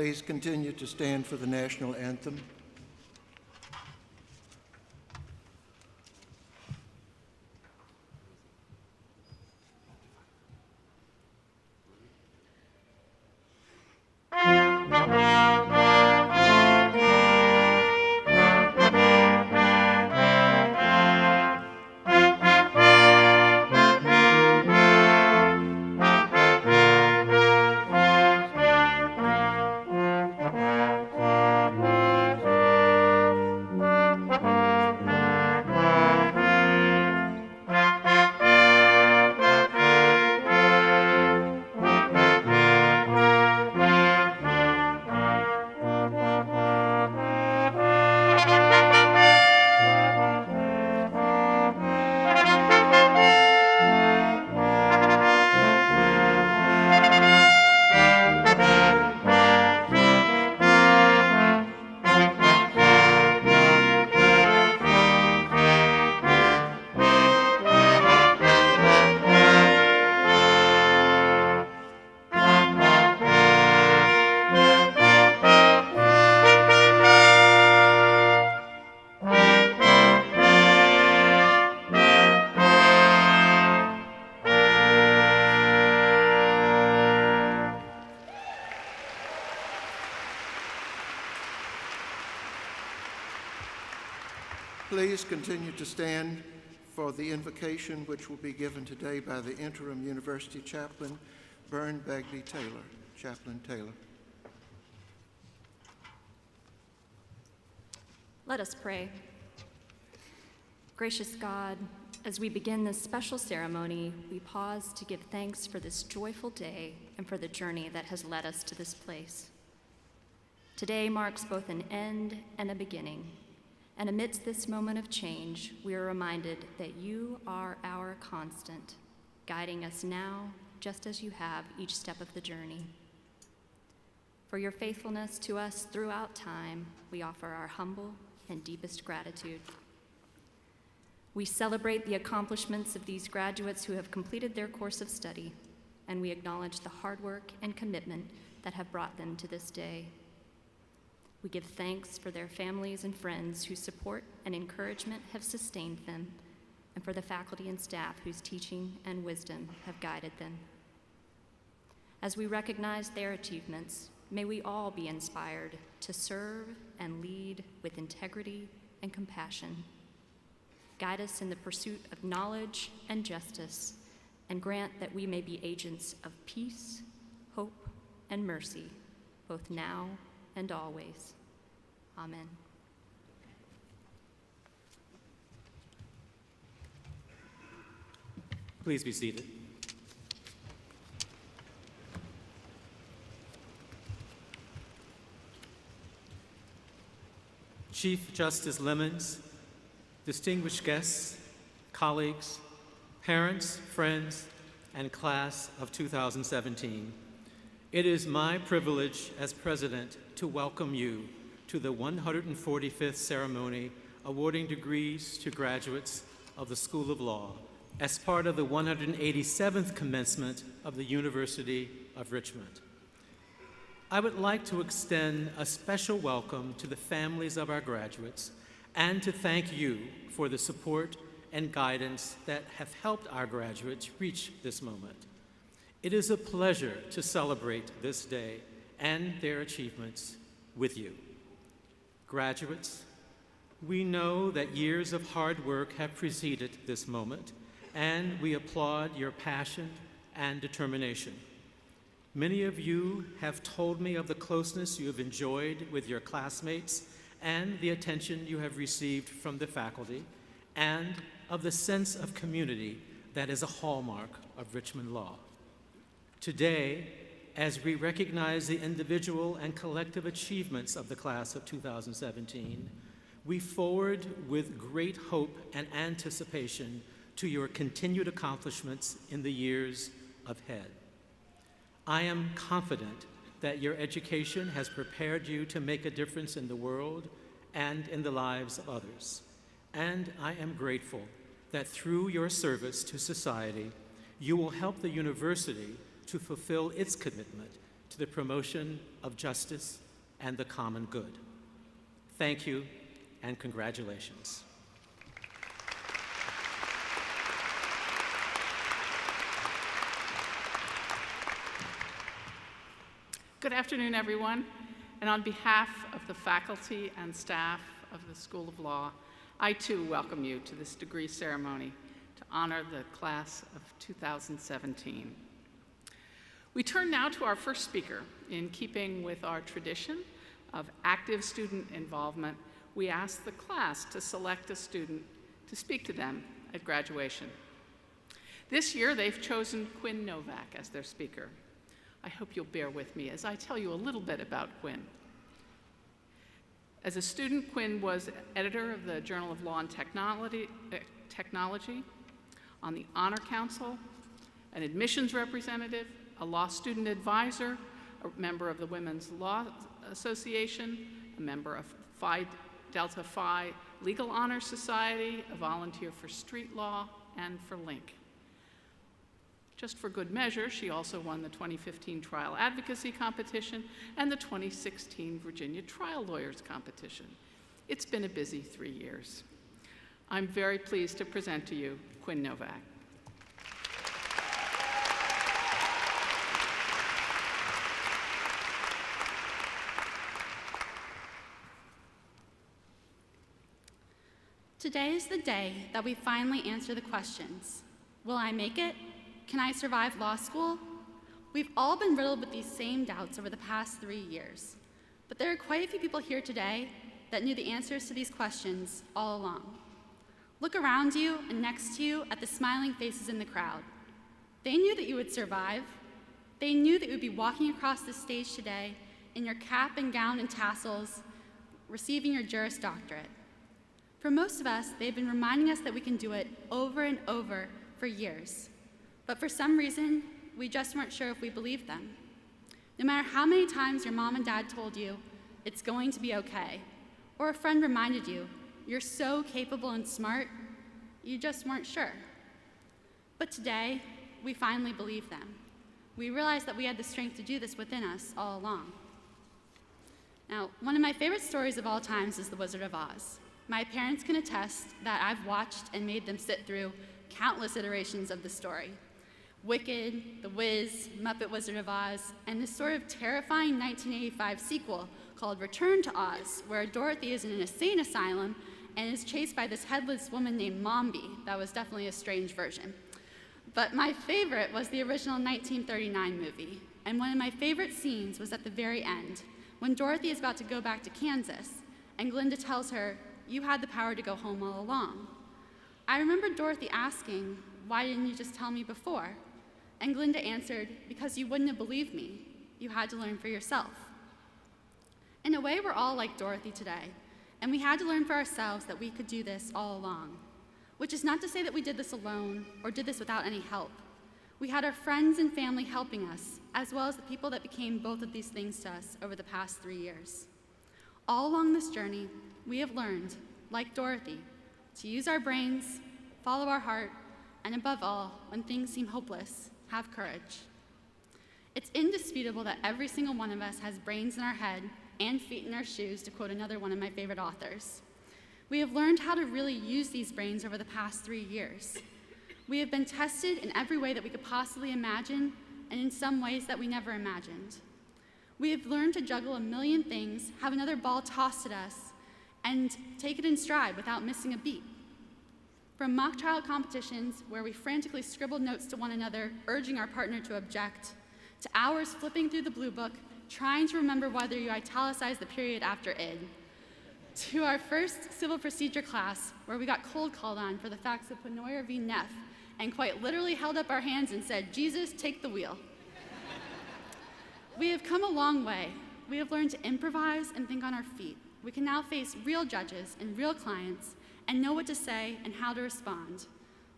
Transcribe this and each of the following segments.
Please continue to stand for the national anthem. Please continue to stand for the invocation which will be given today by the interim university chaplain, Byrne Bagley Taylor. Chaplain Taylor. Let us pray. Gracious God, as we begin this special ceremony, we pause to give thanks for this joyful day and for the journey that has led us to this place. Today marks both an end and a beginning. And amidst this moment of change, we are reminded that you are our constant, guiding us now just as you have each step of the journey. For your faithfulness to us throughout time, we offer our humble and deepest gratitude. We celebrate the accomplishments of these graduates who have completed their course of study, and we acknowledge the hard work and commitment that have brought them to this day. We give thanks for their families and friends whose support and encouragement have sustained them, and for the faculty and staff whose teaching and wisdom have guided them. As we recognize their achievements, may we all be inspired to serve and lead with integrity and compassion. Guide us in the pursuit of knowledge and justice, and grant that we may be agents of peace, hope, and mercy, both now and always. Amen. Please be seated. Chief Justice Lemons, distinguished guests, colleagues, parents, friends, and class of 2017, it is my privilege as president to welcome you to the 145th ceremony awarding degrees to graduates of the School of Law as part of the 187th commencement of the University of Richmond. I would like to extend a special welcome to the families of our graduates and to thank you for the support and guidance that have helped our graduates reach this moment. It is a pleasure to celebrate this day and their achievements with you. Graduates, we know that years of hard work have preceded this moment, and we applaud your passion and determination. Many of you have told me of the closeness you have enjoyed with your classmates and the attention you have received from the faculty, and of the sense of community that is a hallmark of Richmond Law. Today, as we recognize the individual and collective achievements of the class of 2017, we forward with great hope and anticipation to your continued accomplishments in the years ahead. I am confident that your education has prepared you to make a difference in the world and in the lives of others. And I am grateful that through your service to society, you will help the university to fulfill its commitment to the promotion of justice and the common good. Thank you and congratulations. Good afternoon, everyone. And on behalf of the faculty and staff of the School of Law, I too welcome you to this degree ceremony to honor the class of 2017. We turn now to our first speaker. In keeping with our tradition of active student involvement, we ask the class to select a student to speak to them at graduation. This year, they've chosen Quinn Novak as their speaker. I hope you'll bear with me as I tell you a little bit about Quinn. As a student, Quinn was editor of the Journal of Law and Technology, on the Honor Council, an admissions representative, a law student advisor, a member of the Women's Law Association, a member of Phi Delta Phi Legal Honor Society, a volunteer for street law, and for Link. Just for good measure, she also won the 2015 Trial Advocacy Competition and the 2016 Virginia Trial Lawyers Competition. It's been a busy 3 years. I'm very pleased to present to you Quinn Novak. Today is the day that we finally answer the questions. Will I make it? Can I survive law school? We've all been riddled with these same doubts over the past 3 years. But there are quite a few people here today that knew the answers to these questions all along. Look around you and next to you at the smiling faces in the crowd. They knew that you would survive. They knew that you would be walking across the stage today in your cap and gown and tassels, receiving your Juris Doctorate. For most of us, they've been reminding us that we can do it over and over for years. But for some reason, we just weren't sure if we believed them. No matter how many times your mom and dad told you, it's going to be okay, or a friend reminded you, you're so capable and smart, you just weren't sure. But today, we finally believe them. We realized that we had the strength to do this within us all along. Now, one of my favorite stories of all times is The Wizard of Oz. My parents can attest that I've watched and made them sit through countless iterations of the story. Wicked, The Wiz, Muppet Wizard of Oz, and this sort of terrifying 1985 sequel called Return to Oz, where Dorothy is in an insane asylum and is chased by this headless woman named Mombi. That was definitely a strange version. But my favorite was the original 1939 movie, and one of my favorite scenes was at the very end, when Dorothy is about to go back to Kansas, and Glinda tells her, "You had the power to go home all along." I remember Dorothy asking, "Why didn't you just tell me before?" And Glinda answered, "Because you wouldn't have believed me. You had to learn for yourself." In a way, we're all like Dorothy today, and we had to learn for ourselves that we could do this all along, which is not to say that we did this alone or did this without any help. We had our friends and family helping us, as well as the people that became both of these things to us over the past 3 years. All along this journey, we have learned, like Dorothy, to use our brains, follow our heart, and above all, when things seem hopeless, have courage. It's indisputable that every single one of us has brains in our head and feet in our shoes, to quote another one of my favorite authors. We have learned how to really use these brains over the past 3 years. We have been tested in every way that we could possibly imagine, and in some ways that we never imagined. We have learned to juggle a million things, have another ball tossed at us, and take it in stride without missing a beat. From mock trial competitions where we frantically scribbled notes to one another, urging our partner to object, to hours flipping through the blue book, trying to remember whether you italicized the period after id, to our first civil procedure class where we got cold called on for the facts of Penoyer v. Neff and quite literally held up our hands and said, "Jesus, take the wheel." We have come a long way. We have learned to improvise and think on our feet. We can now face real judges and real clients and know what to say and how to respond,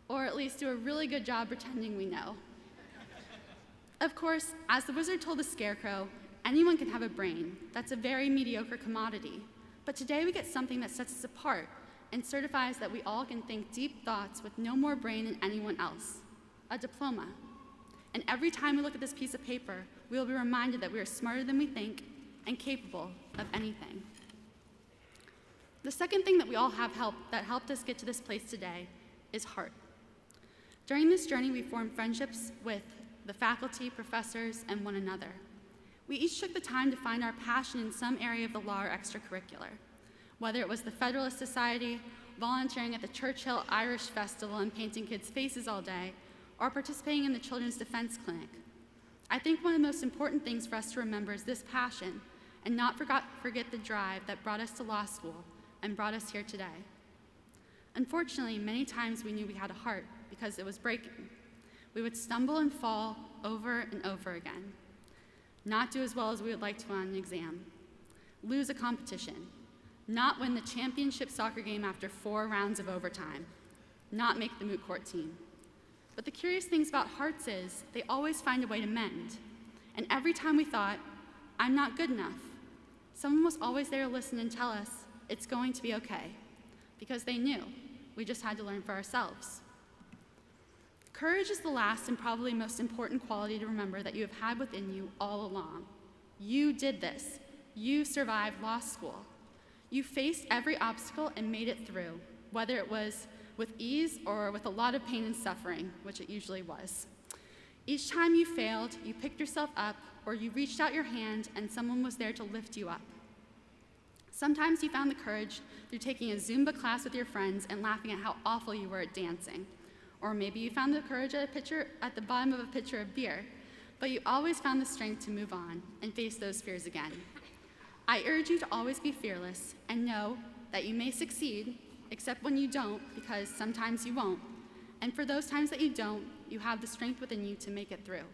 or at least do a really good job pretending we know. Of course, as the wizard told the Scarecrow, anyone can have a brain. That's a very mediocre commodity. But today we get something that sets us apart and certifies that we all can think deep thoughts with no more brain than anyone else, a diploma. And every time we look at this piece of paper, we will be reminded that we are smarter than we think and capable of anything. The second thing that we all have that helped us get to this place today is heart. During this journey, we formed friendships with the faculty, professors, and one another. We each took the time to find our passion in some area of the law or extracurricular, whether it was the Federalist Society, volunteering at the Churchill Irish Festival and painting kids' faces all day, or participating in the Children's Defense Clinic. I think one of the most important things for us to remember is this passion and not forget the drive that brought us to law school and brought us here today. Unfortunately, many times we knew we had a heart because it was breaking. We would stumble and fall over and over again, not do as well as we would like to on an exam, lose a competition, not win the championship soccer game after 4 rounds of overtime, not make the moot court team. But the curious things about hearts is they always find a way to mend. And every time we thought, I'm not good enough, someone was always there to listen and tell us it's going to be okay, because they knew we just had to learn for ourselves. Courage is the last and probably most important quality to remember that you have had within you all along. You did this. You survived law school. You faced every obstacle and made it through, whether it was with ease or with a lot of pain and suffering, which it usually was. Each time you failed, you picked yourself up, or you reached out your hand and someone was there to lift you up. Sometimes you found the courage through taking a Zumba class with your friends and laughing at how awful you were at dancing. Or maybe you found the courage at the bottom of a pitcher of beer, but you always found the strength to move on and face those fears again. I urge you to always be fearless and know that you may succeed, except when you don't, because sometimes you won't. And for those times that you don't, you have the strength within you to make it through.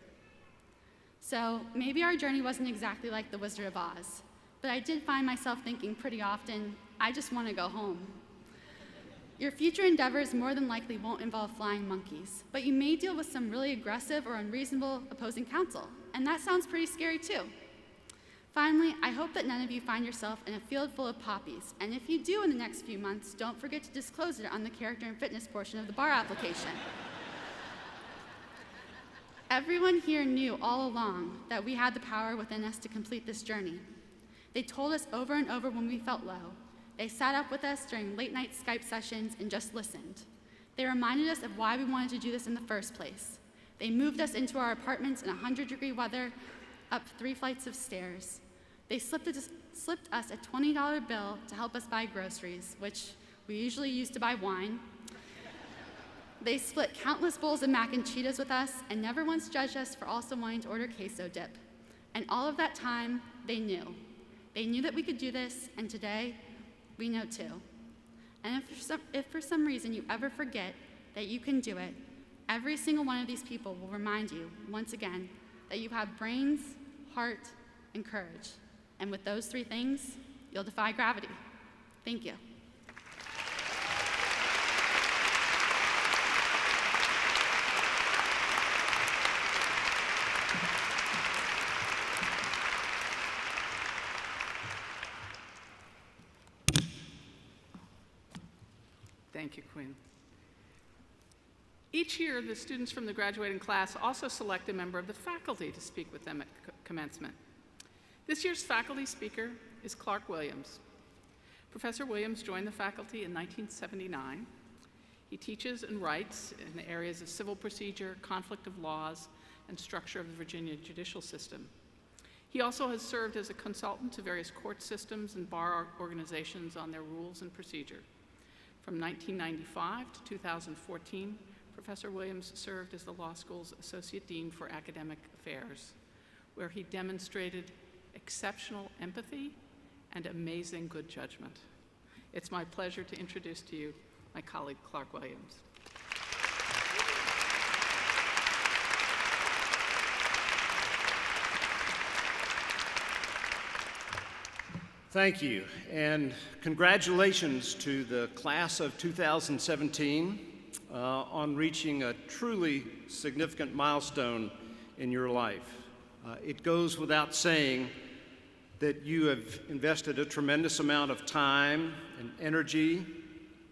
So maybe our journey wasn't exactly like the Wizard of Oz, but I did find myself thinking pretty often, I just want to go home. Your future endeavors more than likely won't involve flying monkeys, but you may deal with some really aggressive or unreasonable opposing counsel, and that sounds pretty scary too. Finally, I hope that none of you find yourself in a field full of poppies, and if you do in the next few months, don't forget to disclose it on the character and fitness portion of the bar application. Everyone here knew all along that we had the power within us to complete this journey. They told us over and over when we felt low. They sat up with us during late-night Skype sessions and just listened. They reminded us of why we wanted to do this in the first place. They moved us into our apartments in 100-degree weather, up 3 flights of stairs. They slipped us a $20 bill to help us buy groceries, which we usually use to buy wine. They split countless bowls of mac and Cheetos with us and never once judged us for also wanting to order queso dip. And all of that time, they knew. They knew that we could do this, and today, we know too. And if for some reason you ever forget that you can do it, every single one of these people will remind you, once again, that you have brains, heart, and courage. And with those 3 things, you'll defy gravity. Thank you. Thank you, Quinn. Each year, the students from the graduating class also select a member of the faculty to speak with them at commencement. This year's faculty speaker is Clark Williams. Professor Williams joined the faculty in 1979. He teaches and writes in the areas of civil procedure, conflict of laws, and structure of the Virginia judicial system. He also has served as a consultant to various court systems and bar organizations on their rules and procedure. From 1995 to 2014, Professor Williams served as the law school's Associate Dean for Academic Affairs, where he demonstrated exceptional empathy and amazing good judgment. It's my pleasure to introduce to you my colleague, Clark Williams. Thank you, and congratulations to the class of 2017 on reaching a truly significant milestone in your life. It goes without saying that you have invested a tremendous amount of time and energy,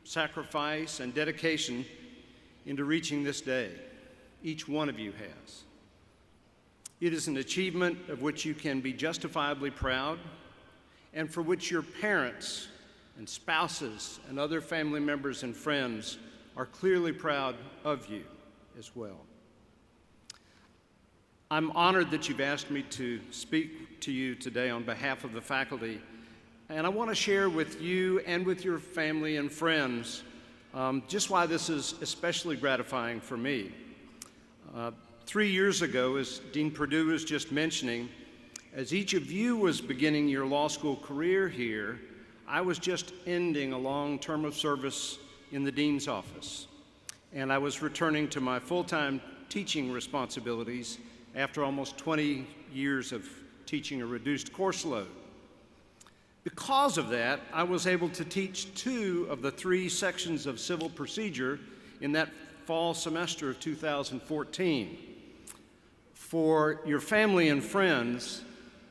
sacrifice, and dedication into reaching this day. Each one of you has. It is an achievement of which you can be justifiably proud and for which your parents and spouses and other family members and friends are clearly proud of you as well. I'm honored that you've asked me to speak to you today on behalf of the faculty, and I want to share with you and with your family and friends just why this is especially gratifying for me. 3 years ago, as Dean Perdue was just mentioning, as each of you was beginning your law school career here, I was just ending a long term of service in the dean's office, and I was returning to my full-time teaching responsibilities after almost 20 years of teaching a reduced course load. Because of that, I was able to teach 2 of the 3 sections of civil procedure in that fall semester of 2014. For your family and friends,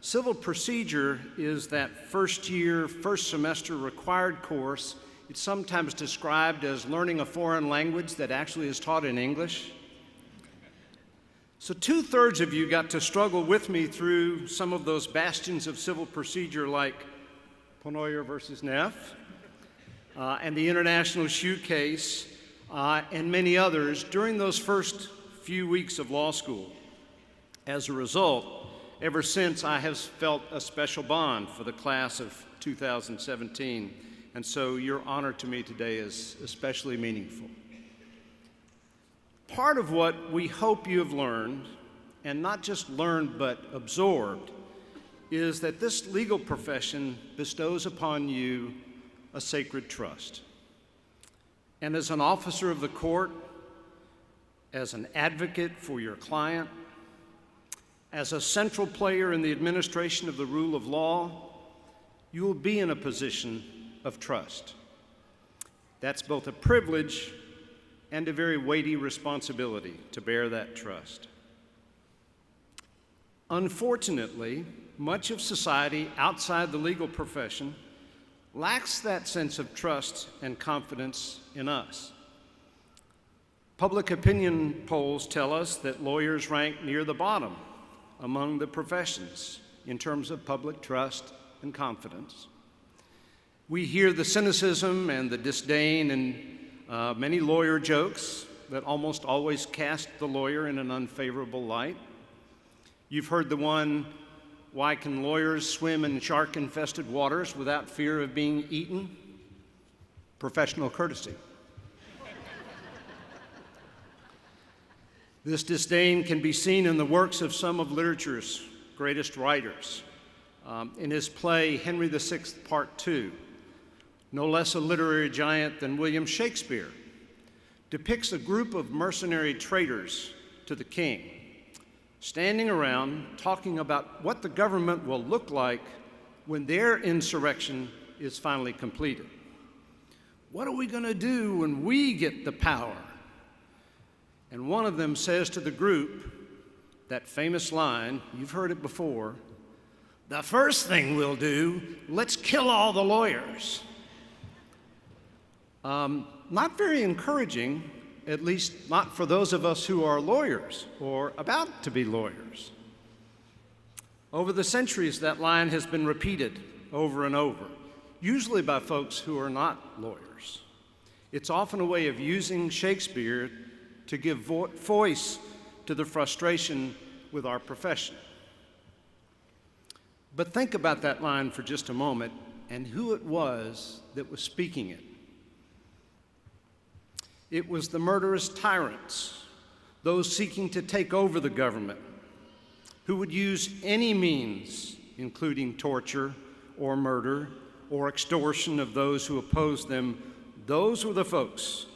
civil procedure is that first year, first semester required course. It's sometimes described as learning a foreign language that actually is taught in English. So 2/3 of you got to struggle with me through some of those bastions of civil procedure like Ponoyer versus Neff and the International Shoe case and many others during those first few weeks of law school. As a result, ever since I have felt a special bond for the class of 2017, and so your honor to me today is especially meaningful. Part of what we hope you have learned, and not just learned but absorbed, is that this legal profession bestows upon you a sacred trust. And as an officer of the court, as an advocate for your client, as a central player in the administration of the rule of law, you will be in a position of trust. That's both a privilege and a very weighty responsibility to bear that trust. Unfortunately, much of society outside the legal profession lacks that sense of trust and confidence in us. Public opinion polls tell us that lawyers rank near the bottom among the professions in terms of public trust and confidence. We hear the cynicism and the disdain and many lawyer jokes that almost always cast the lawyer in an unfavorable light. You've heard the one, "Why can lawyers swim in shark-infested waters without fear of being eaten?" Professional courtesy. This disdain can be seen in the works of some of literature's greatest writers. In his play, Henry VI, Part 2, no less a literary giant than William Shakespeare depicts a group of mercenary traitors to the king, standing around talking about what the government will look like when their insurrection is finally completed. What are we going to do when we get the power? And one of them says to the group that famous line, you've heard it before, "The first thing we'll do, let's kill all the lawyers." Not very encouraging, at least not for those of us who are lawyers or about to be lawyers. Over the centuries, that line has been repeated over and over, usually by folks who are not lawyers. It's often a way of using Shakespeare to give voice to the frustration with our profession. But think about that line for just a moment and who it was that was speaking it. It was the murderous tyrants, those seeking to take over the government, who would use any means, including torture or murder or extortion of those who opposed them. Those were the folks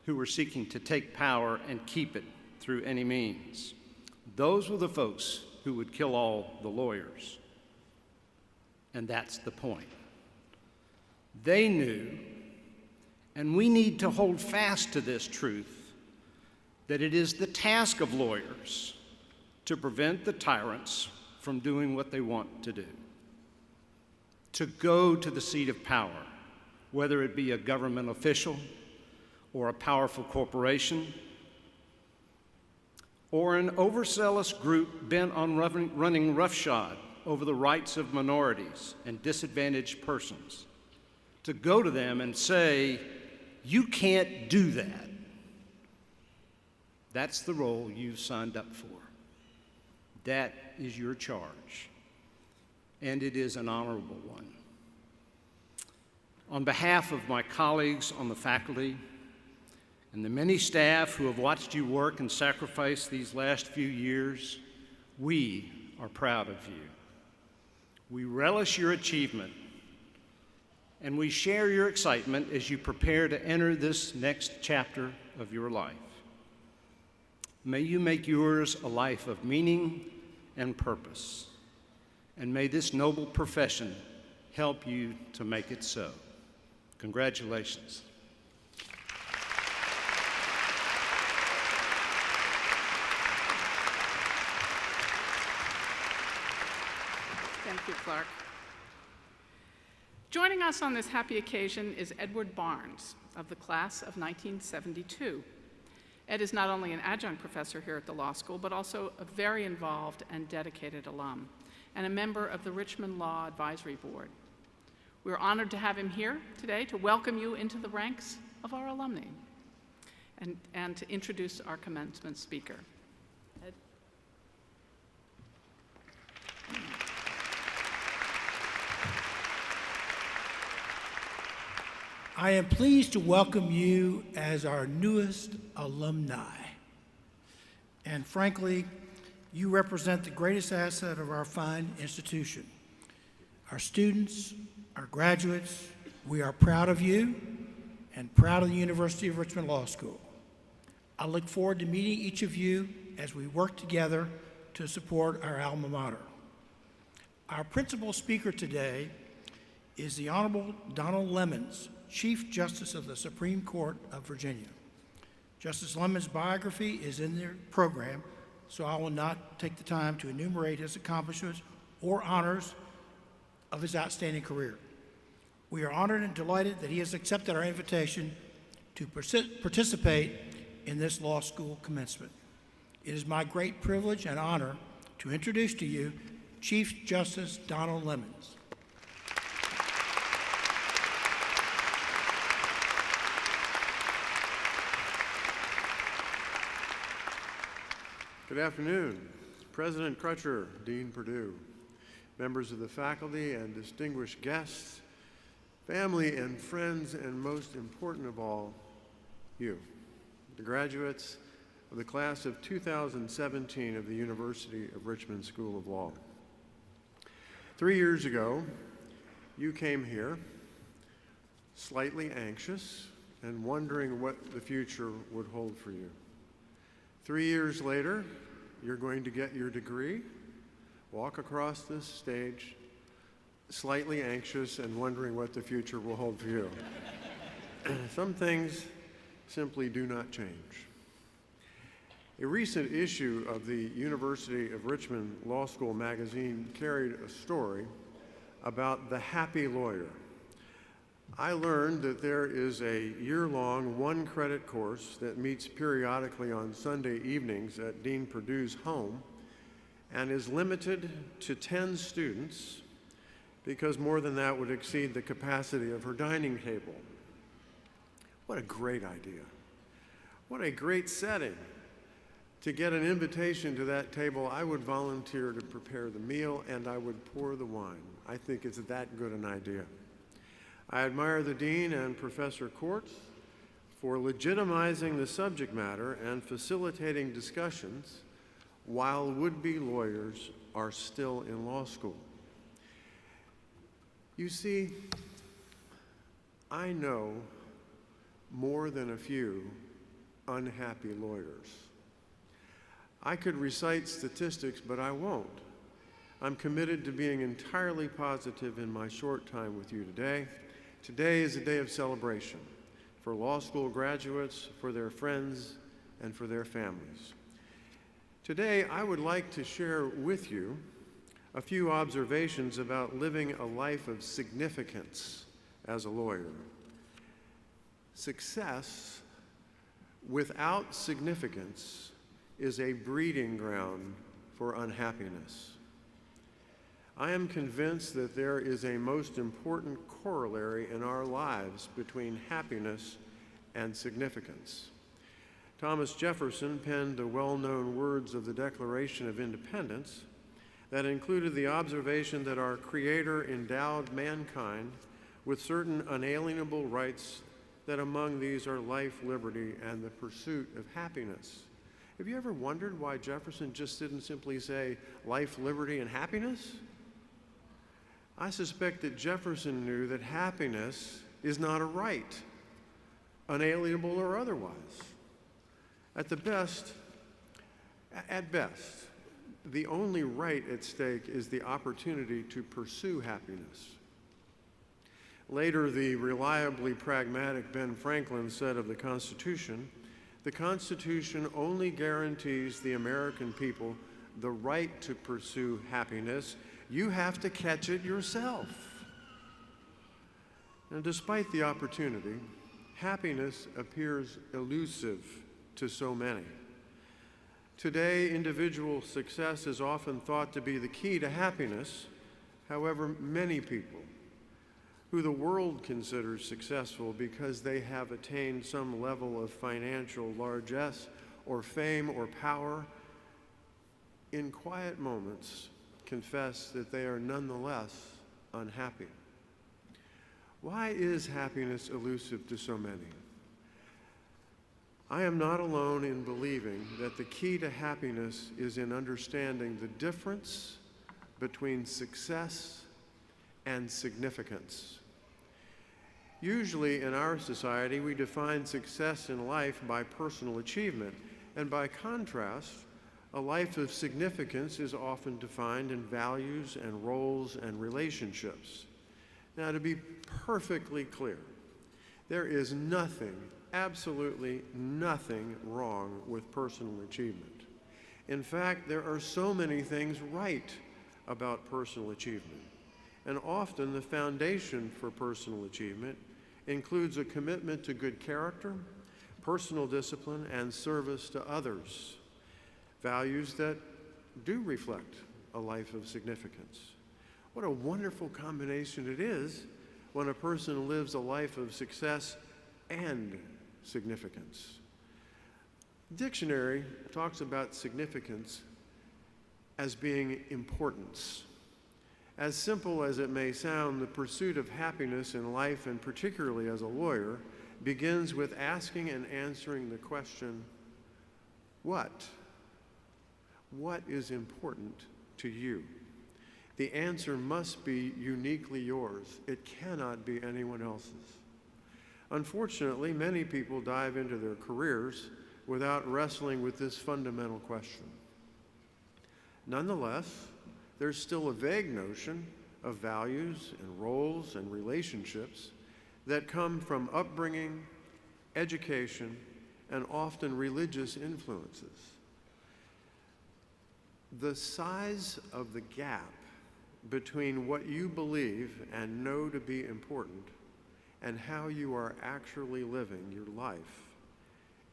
who were seeking to take power and keep it through any means. Those were the folks who would kill all the lawyers. And that's the point. They knew, and we need to hold fast to this truth, that it is the task of lawyers to prevent the tyrants from doing what they want to do, to go to the seat of power, whether it be a government official or a powerful corporation, or an overzealous group bent on running roughshod over the rights of minorities and disadvantaged persons, to go to them and say, "You can't do that." That's the role you've signed up for. That is your charge, and it is an honorable one. On behalf of my colleagues on the faculty and the many staff who have watched you work and sacrifice these last few years, we are proud of you. We relish your achievement, and we share your excitement as you prepare to enter this next chapter of your life. May you make yours a life of meaning and purpose, and may this noble profession help you to make it so. Congratulations. Thank you, Clark. Joining us on this happy occasion is Edward Barnes of the class of 1972. Ed is not only an adjunct professor here at the law school, but also a very involved and dedicated alum, and a member of the Richmond Law Advisory Board. We're honored to have him here today to welcome you into the ranks of our alumni and to introduce our commencement speaker. Ed? I am pleased to welcome you as our newest alumni. And frankly, you represent the greatest asset of our fine institution. Our students, our graduates, we are proud of you and proud of the University of Richmond Law School. I look forward to meeting each of you as we work together to support our alma mater. Our principal speaker today is the Honorable Donald Lemons, Chief Justice of the Supreme Court of Virginia. Justice Lemons' biography is in their program, so I will not take the time to enumerate his accomplishments or honors of his outstanding career. We are honored and delighted that he has accepted our invitation to participate in this law school commencement. It is my great privilege and honor to introduce to you Chief Justice Donald Lemons. Good afternoon. President Crutcher, Dean Perdue, members of the faculty and distinguished guests, family and friends, and most important of all, you, the graduates of the class of 2017 of the University of Richmond School of Law. 3 years ago, you came here slightly anxious and wondering what the future would hold for you. 3 years later, you're going to get your degree, walk across this stage, slightly anxious and wondering what the future will hold for you. Some things simply do not change. A recent issue of the University of Richmond Law School magazine carried a story about the happy lawyer. I learned that there is a year-long one-credit course that meets periodically on Sunday evenings at Dean Perdue's home and is limited to 10 students because more than that would exceed the capacity of her dining table. What a great idea. What a great setting. To get an invitation to that table, I would volunteer to prepare the meal and I would pour the wine. I think it's that good an idea. I admire the Dean and Professor Courts for legitimizing the subject matter and facilitating discussions while would-be lawyers are still in law school. You see, I know more than a few unhappy lawyers. I could recite statistics, but I won't. I'm committed to being entirely positive in my short time with you today. Today is a day of celebration for law school graduates, for their friends, and for their families. Today, I would like to share with you a few observations about living a life of significance as a lawyer. Success without significance is a breeding ground for unhappiness. I am convinced that there is a most important corollary in our lives between happiness and significance. Thomas Jefferson penned the well-known words of the Declaration of Independence that included the observation that our Creator endowed mankind with certain unalienable rights, that among these are life, liberty, and the pursuit of happiness. Have you ever wondered why Jefferson just didn't simply say life, liberty, and happiness? I suspect that Jefferson knew that happiness is not a right, unalienable or otherwise. At best, the only right at stake is the opportunity to pursue happiness. Later, the reliably pragmatic Ben Franklin said of the Constitution only guarantees the American people the right to pursue happiness. You have to catch it yourself. And despite the opportunity, happiness appears elusive to so many. Today, individual success is often thought to be the key to happiness. However, many people who the world considers successful because they have attained some level of financial largesse or fame or power, in quiet moments confess that they are nonetheless unhappy. Why is happiness elusive to so many? I am not alone in believing that the key to happiness is in understanding the difference between success and significance. Usually in our society, we define success in life by personal achievement, and by contrast, a life of significance is often defined in values and roles and relationships. Now, to be perfectly clear, there is nothing, absolutely nothing wrong with personal achievement. In fact, there are so many things right about personal achievement, and often the foundation for personal achievement includes a commitment to good character, personal discipline, and service to others, values that do reflect a life of significance. What a wonderful combination it is when a person lives a life of success and significance. The dictionary talks about significance as being importance. As simple as it may sound, the pursuit of happiness in life, and particularly as a lawyer, begins with asking and answering the question, what? What is important to you? The answer must be uniquely yours. It cannot be anyone else's. Unfortunately, many people dive into their careers without wrestling with this fundamental question. Nonetheless, there's still a vague notion of values and roles and relationships that come from upbringing, education, and often religious influences. The size of the gap between what you believe and know to be important and how you are actually living your life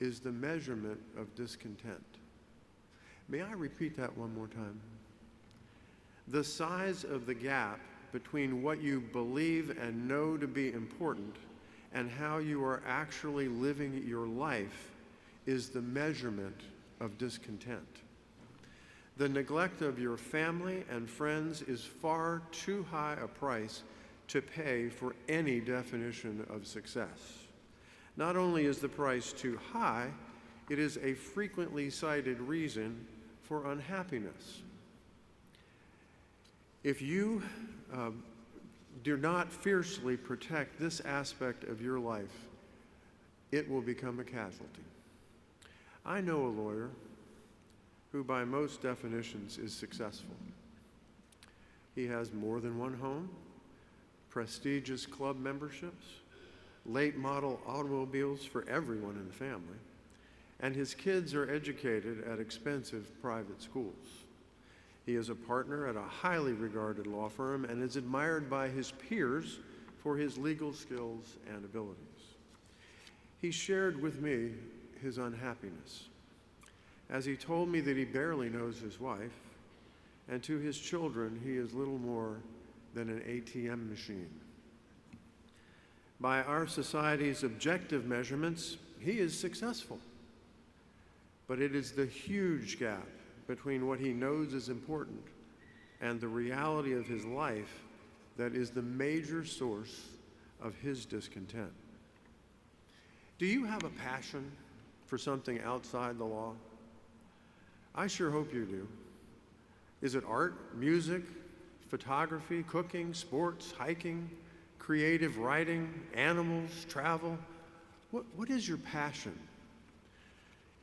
is the measurement of discontent. May I repeat that one more time? The size of the gap between what you believe and know to be important and how you are actually living your life is the measurement of discontent. The neglect of your family and friends is far too high a price to pay for any definition of success. Not only is the price too high, it is a frequently cited reason for unhappiness. If you do not fiercely protect this aspect of your life, it will become a casualty. I know a lawyer who by most definitions is successful. He has more than one home, prestigious club memberships, late model automobiles for everyone in the family, and his kids are educated at expensive private schools. He is a partner at a highly regarded law firm and is admired by his peers for his legal skills and abilities. He shared with me his unhappiness. as he told me that he barely knows his wife, and to his children, he is little more than an ATM machine. By our society's objective measurements, he is successful. But it is the huge gap between what he knows is important and the reality of his life that is the major source of his discontent. Do you have a passion for something outside the law? I sure hope you do. Is it art, music, photography, cooking, sports, hiking, creative writing, animals, travel? What is your passion?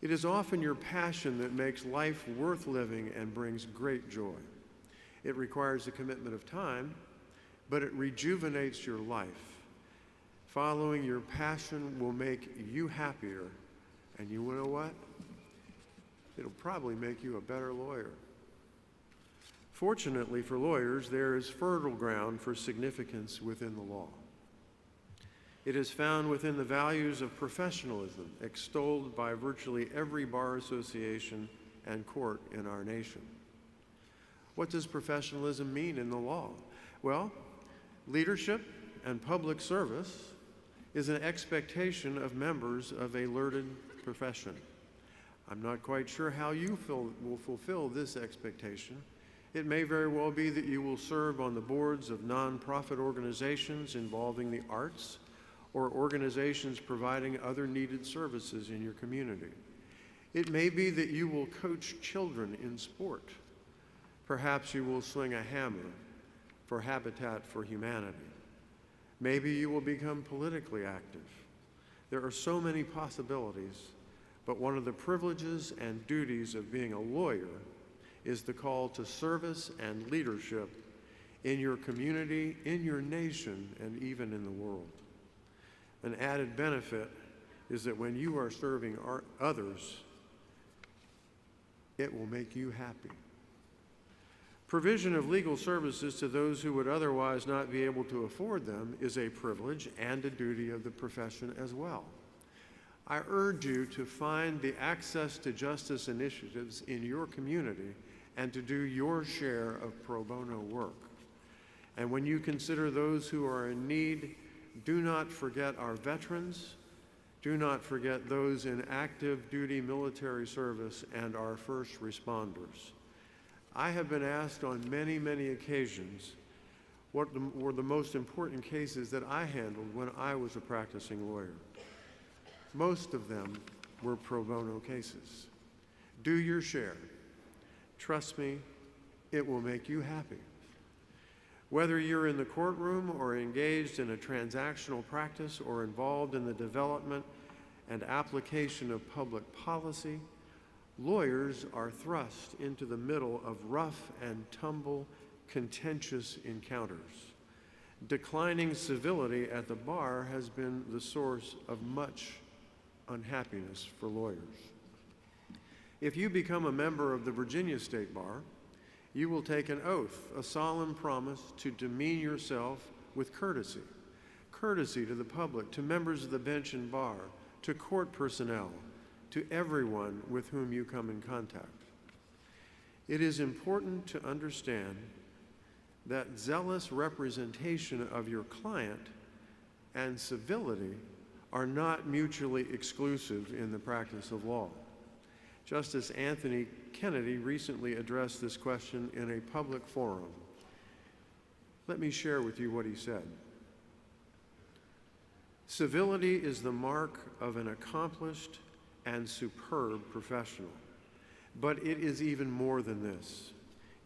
It is often your passion that makes life worth living and brings great joy. It requires a commitment of time, but it rejuvenates your life. Following your passion will make you happier, and you know what? It'll probably make you a better lawyer. Fortunately for lawyers, there is fertile ground for significance within the law. It is found within the values of professionalism extolled by virtually every bar association and court in our nation. What does professionalism mean in the law? Well, leadership and public service is an expectation of members of a learned profession. I'm not quite sure how you will fulfill this expectation. It may very well be that you will serve on the boards of nonprofit organizations involving the arts or organizations providing other needed services in your community. It may be that you will coach children in sport. Perhaps you will swing a hammer for Habitat for Humanity. Maybe you will become politically active. There are so many possibilities, but one of the privileges and duties of being a lawyer is the call to service and leadership in your community, in your nation, and even in the world. An added benefit is that when you are serving others, it will make you happy. Provision of legal services to those who would otherwise not be able to afford them is a privilege and a duty of the profession as well. I urge you to find the access to justice initiatives in your community and to do your share of pro bono work. And when you consider those who are in need, do not forget our veterans, do not forget those in active duty military service and our first responders. I have been asked on many, many occasions what were the most important cases that I handled when I was a practicing lawyer. Most of them were pro bono cases. Do your share. Trust me, it will make you happy. Whether you're in the courtroom or engaged in a transactional practice or involved in the development and application of public policy, lawyers are thrust into the middle of rough and tumble, contentious encounters. Declining civility at the bar has been the source of much unhappiness for lawyers. If you become a member of the Virginia State Bar, you will take an oath, a solemn promise to demean yourself with courtesy. Courtesy to the public, to members of the bench and bar, to court personnel, to everyone with whom you come in contact. It is important to understand that zealous representation of your client and civility are not mutually exclusive in the practice of law. Justice Anthony Kennedy recently addressed this question in a public forum. Let me share with you what he said. Civility is the mark of an accomplished and superb professional, but it is even more than this.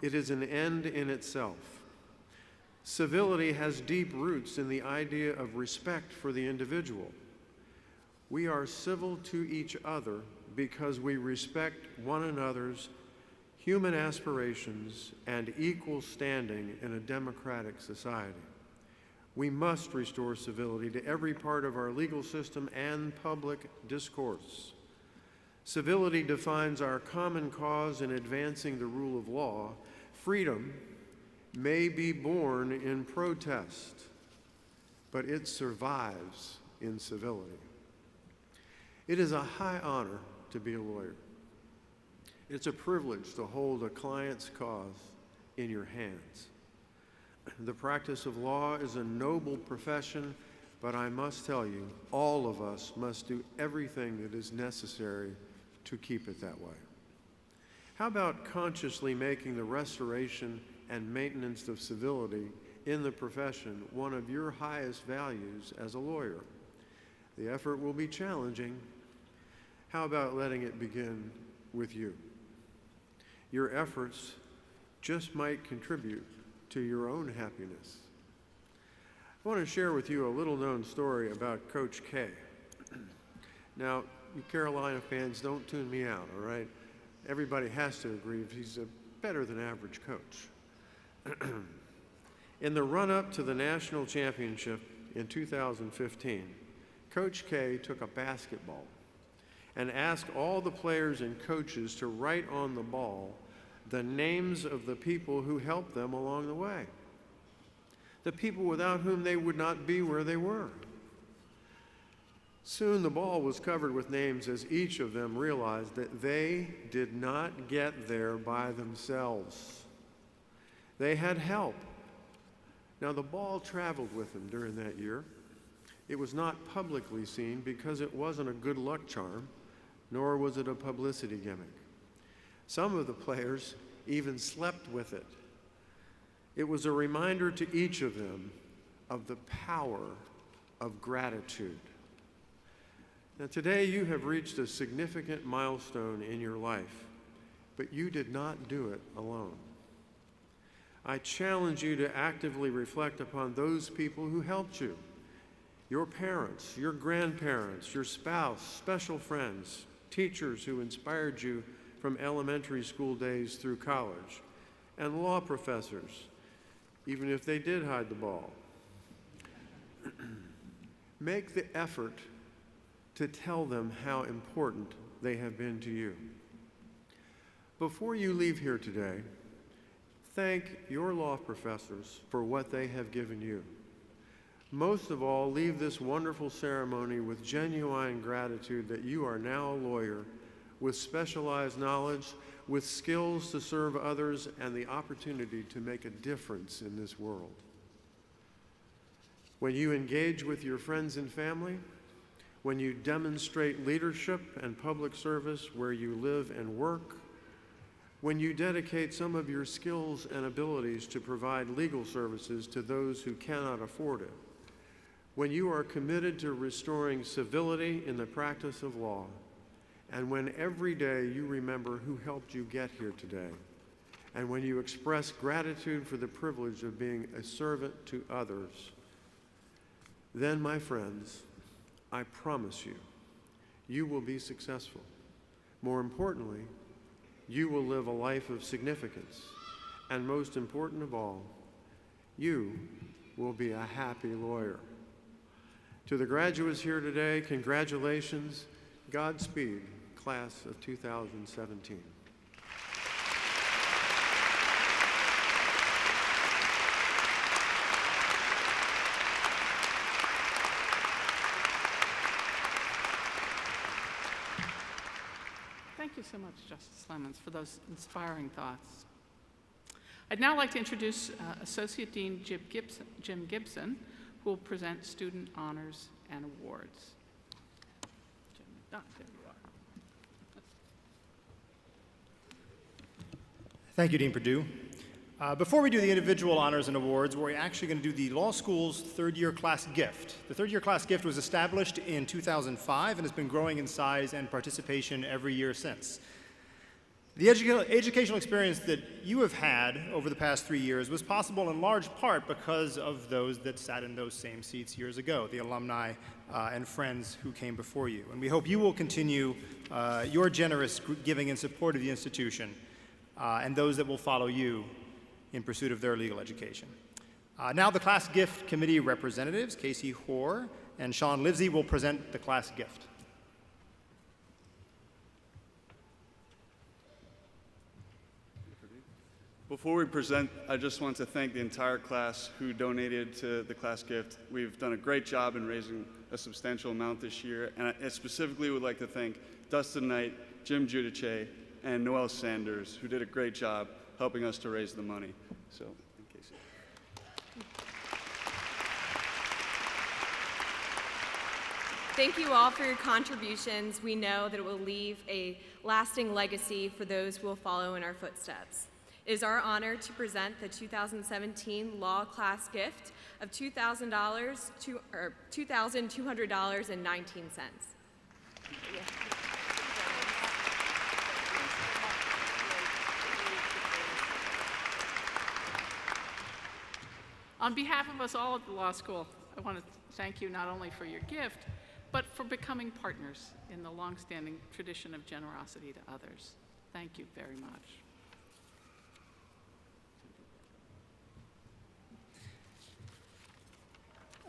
It is an end in itself. Civility has deep roots in the idea of respect for the individual. We are civil to each other because we respect one another's human aspirations and equal standing in a democratic society. We must restore civility to every part of our legal system and public discourse. Civility defines our common cause in advancing the rule of law. Freedom may be born in protest, but it survives in civility. It is a high honor to be a lawyer. It's a privilege to hold a client's cause in your hands. The practice of law is a noble profession, but I must tell you, all of us must do everything that is necessary to keep it that way. How about consciously making the restoration and maintenance of civility in the profession one of your highest values as a lawyer? The effort will be challenging. How about letting it begin with you? Your efforts just might contribute to your own happiness. I want to share with you a little-known story about Coach K. Now, you Carolina fans, don't tune me out, all right? Everybody has to agree he's a better-than-average coach. In the run-up to the national championship in 2015, Coach K took a basketball and asked all the players and coaches to write on the ball the names of the people who helped them along the way, the people without whom they would not be where they were. Soon the ball was covered with names as each of them realized that they did not get there by themselves. They had help. Now the ball traveled with them during that year. It was not publicly seen because it wasn't a good luck charm, nor was it a publicity gimmick. Some of the players even slept with it. It was a reminder to each of them of the power of gratitude. Now today you have reached a significant milestone in your life, but you did not do it alone. I challenge you to actively reflect upon those people who helped you. Your parents, your grandparents, your spouse, special friends, teachers who inspired you from elementary school days through college, and law professors, even if they did hide the ball. Make the effort to tell them how important they have been to you. Before you leave here today, thank your law professors for what they have given you. Most of all, leave this wonderful ceremony with genuine gratitude that you are now a lawyer with specialized knowledge, with skills to serve others, and the opportunity to make a difference in this world. When you engage with your friends and family, when you demonstrate leadership and public service where you live and work, when you dedicate some of your skills and abilities to provide legal services to those who cannot afford it, when you are committed to restoring civility in the practice of law, and when every day you remember who helped you get here today, and when you express gratitude for the privilege of being a servant to others, then, my friends, I promise you, you will be successful. More importantly, you will live a life of significance. And most important of all, you will be a happy lawyer. To the graduates here today, congratulations, Godspeed, class of 2017. Thank you so much, Justice Lemons, for those inspiring thoughts. I'd now like to introduce Associate Dean Jim Gibson, who will present student honors and awards. Jim, there you are. Thank you, Dean Perdue. Before we do the individual honors and awards, we're actually going to do the law school's third-year class gift. The third-year class gift was established in 2005 and has been growing in size and participation every year since. The educational experience that you have had over the past 3 years was possible in large part because of those that sat in those same seats years ago, the alumni and friends who came before you. And we hope you will continue your generous giving in support of the institution and those that will follow you in pursuit of their legal education. Now the class gift committee representatives, Casey Hoare and Sean Livesey, will present the class gift. Before we present, I just want to thank the entire class who donated to the class gift. We've done a great job in raising a substantial amount this year, and I specifically would like to thank Dustin Knight, Jim Giudice, and Noel Sanders, who did a great job helping us to raise the money. So, in case. Thank you all for your contributions. We know that it will leave a lasting legacy for those who will follow in our footsteps. It is our honor to present the 2017 Law Class Gift of $2,200.19. On behalf of us all at the law school, I want to thank you not only for your gift, but for becoming partners in the longstanding tradition of generosity to others. Thank you very much.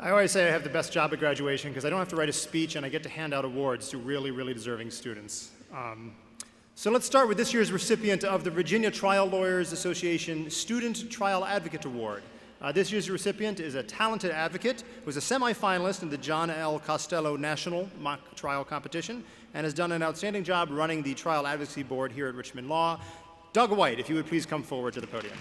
I always say I have the best job at graduation because I don't have to write a speech and I get to hand out awards to really, really deserving students. So let's start with this year's recipient of the Virginia Trial Lawyers Association Student Trial Advocate Award. This year's recipient is a talented advocate who is a semifinalist in the John L. Costello National Mock Trial Competition and has done an outstanding job running the Trial Advocacy Board here at Richmond Law. Doug White, if you would please come forward to the podium.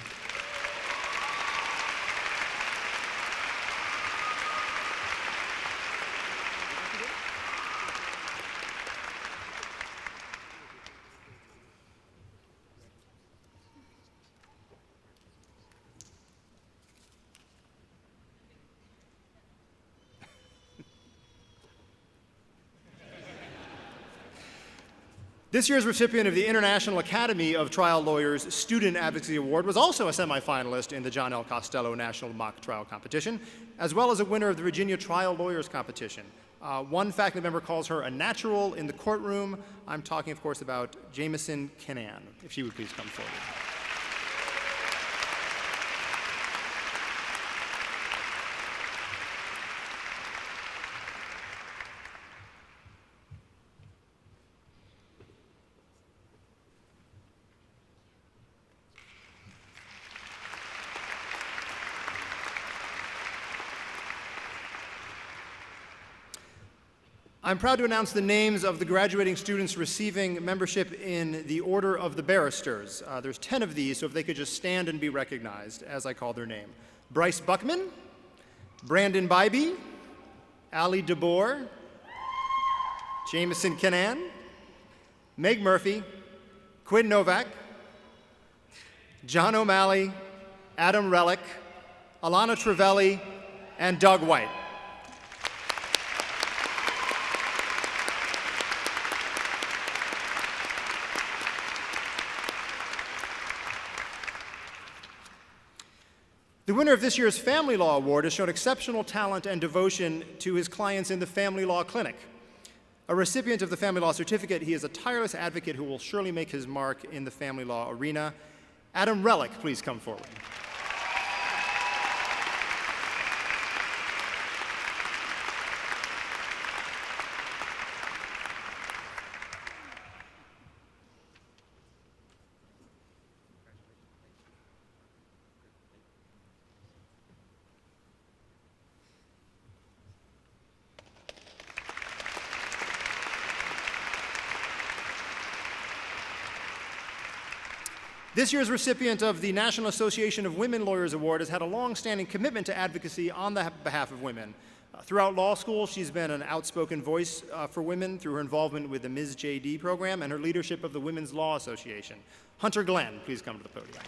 This year's recipient of the International Academy of Trial Lawyers Student Advocacy Award was also a semifinalist in the John L. Costello National Mock Trial Competition, as well as a winner of the Virginia Trial Lawyers Competition. One faculty member calls her a natural in the courtroom. I'm talking, of course, about Jamison Kenan, if she would please come forward. I'm proud to announce the names of the graduating students receiving membership in the Order of the Barristers. There's 10 of these, so if they could just stand and be recognized as I call their name. Bryce Buckman, Brandon Bybee, Ali DeBoer, Jamison Kenan, Meg Murphy, Quinn Novak, John O'Malley, Adam Relic, Alana Travelli, and Doug White. The winner of this year's Family Law Award has shown exceptional talent and devotion to his clients in the Family Law Clinic. A recipient of the Family Law Certificate, he is a tireless advocate who will surely make his mark in the family law arena. Adam Relic, please come forward. This year's recipient of the National Association of Women Lawyers Award has had a long-standing commitment to advocacy on the behalf of women. Throughout law school, she's been an outspoken voice for women through her involvement with the Ms. JD program and her leadership of the Women's Law Association. Hunter Glenn, please come to the podium.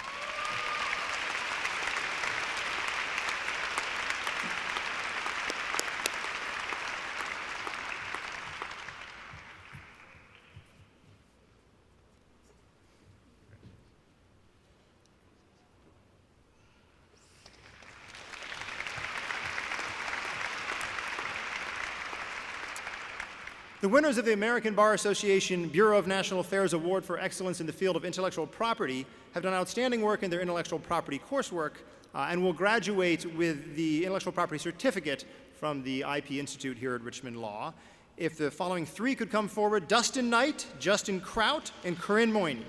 The winners of the American Bar Association Bureau of National Affairs Award for Excellence in the Field of Intellectual Property have done outstanding work in their intellectual property coursework and will graduate with the Intellectual Property Certificate from the IP Institute here at Richmond Law. If the following three could come forward: Dustin Knight, Justin Kraut, and Corinne Moyne.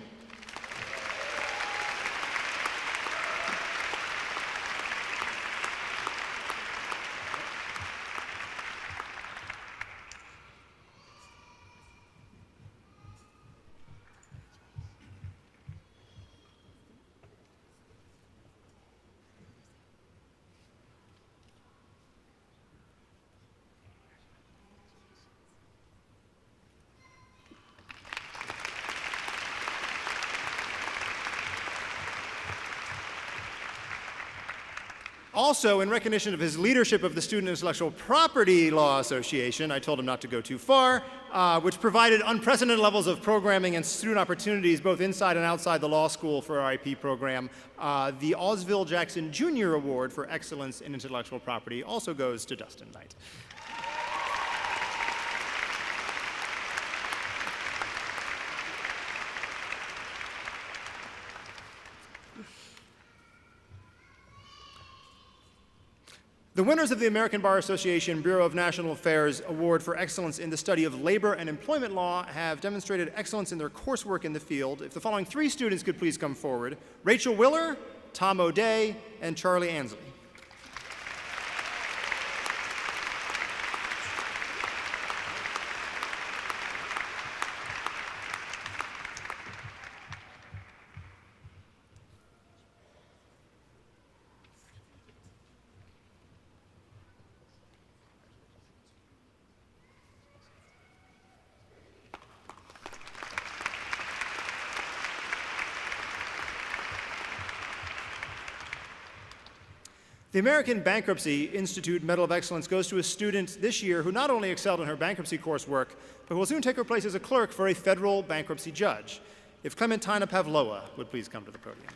Also, in recognition of his leadership of the Student Intellectual Property Law Association, I told him not to go too far, which provided unprecedented levels of programming and student opportunities both inside and outside the law school for our IP program. The Osville Jackson Jr. Award for Excellence in Intellectual Property also goes to Dustin Knight. The winners of the American Bar Association Bureau of National Affairs Award for Excellence in the Study of Labor and Employment Law have demonstrated excellence in their coursework in the field. If the following three students could please come forward: Rachel Willer, Tom O'Day, and Charlie Ansley. The American Bankruptcy Institute Medal of Excellence goes to a student this year who not only excelled in her bankruptcy coursework, but will soon take her place as a clerk for a federal bankruptcy judge. If Clementina Pavlova would please come to the podium.